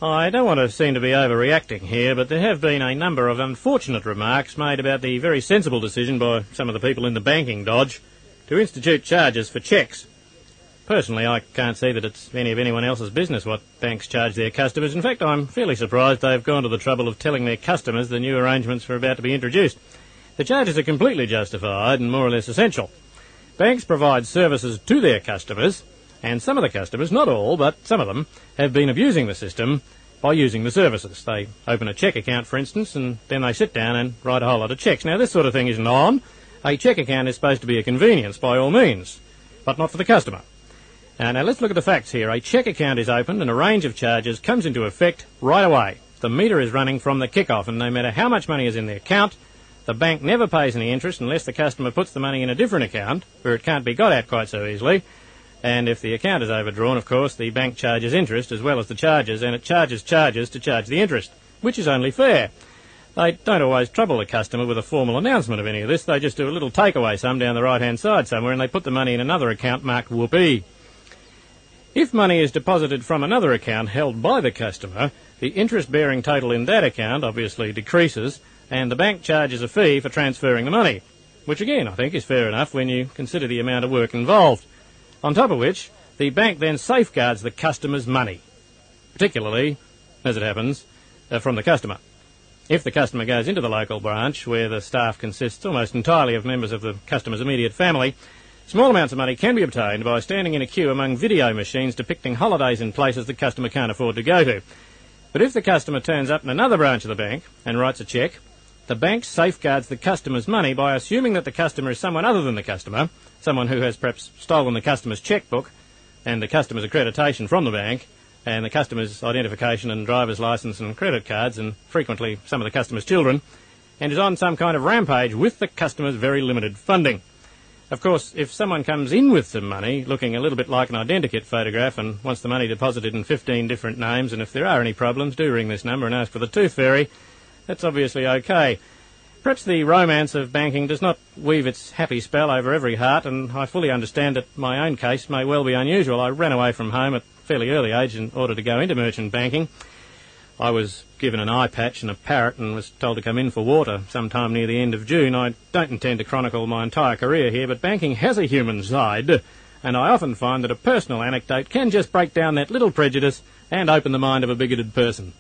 I don't want to seem to be overreacting here, but there have been a number of unfortunate remarks made about the very sensible decision by some of the people in the banking dodge to institute charges for cheques. Personally, I can't see that it's any of anyone else's business what banks charge their customers. In fact, I'm fairly surprised they've gone to the trouble of telling their customers the new arrangements are about to be introduced. The charges are completely justified and more or less essential. Banks provide services to their customers, and some of the customers, not all, but some of them, have been abusing the system by using the services. They open a cheque account, for instance, and then they sit down and write a whole lot of cheques. Now, this sort of thing isn't on. A cheque account is supposed to be a convenience, by all means, but not for the customer. Now, let's look at the facts here. A cheque account is opened and a range of charges comes into effect right away. The meter is running from the kick-off, and no matter how much money is in the account, the bank never pays any interest unless the customer puts the money in a different account, where it can't be got at quite so easily. And if the account is overdrawn, of course, the bank charges interest as well as the charges, and it charges to charge the interest, which is only fair. They don't always trouble the customer with a formal announcement of any of this. They just do a little takeaway sum down the right-hand side somewhere, and they put the money in another account marked whoopee. If money is deposited from another account held by the customer, the interest-bearing total in that account obviously decreases, and the bank charges a fee for transferring the money, which again I think is fair enough when you consider the amount of work involved. On top of which, the bank then safeguards the customer's money, particularly, as it happens, from the customer. If the customer goes into the local branch, where the staff consists almost entirely of members of the customer's immediate family, small amounts of money can be obtained by standing in a queue among video machines depicting holidays in places the customer can't afford to go to. But if the customer turns up in another branch of the bank and writes a cheque, the bank safeguards the customer's money by assuming that the customer is someone other than the customer, someone who has perhaps stolen the customer's chequebook and the customer's accreditation from the bank and the customer's identification and driver's licence and credit cards and frequently some of the customer's children, and is on some kind of rampage with the customer's very limited funding. Of course, if someone comes in with some money looking a little bit like an identikit photograph and wants the money deposited in 15 different names, and if there are any problems, do ring this number and ask for the Tooth Fairy. That's obviously okay. Perhaps the romance of banking does not weave its happy spell over every heart, and I fully understand that my own case may well be unusual. I ran away from home at a fairly early age in order to go into merchant banking. I was given an eye patch and a parrot and was told to come in for water sometime near the end of June. I don't intend to chronicle my entire career here, but banking has a human side, and I often find that a personal anecdote can just break down that little prejudice and open the mind of a bigoted person.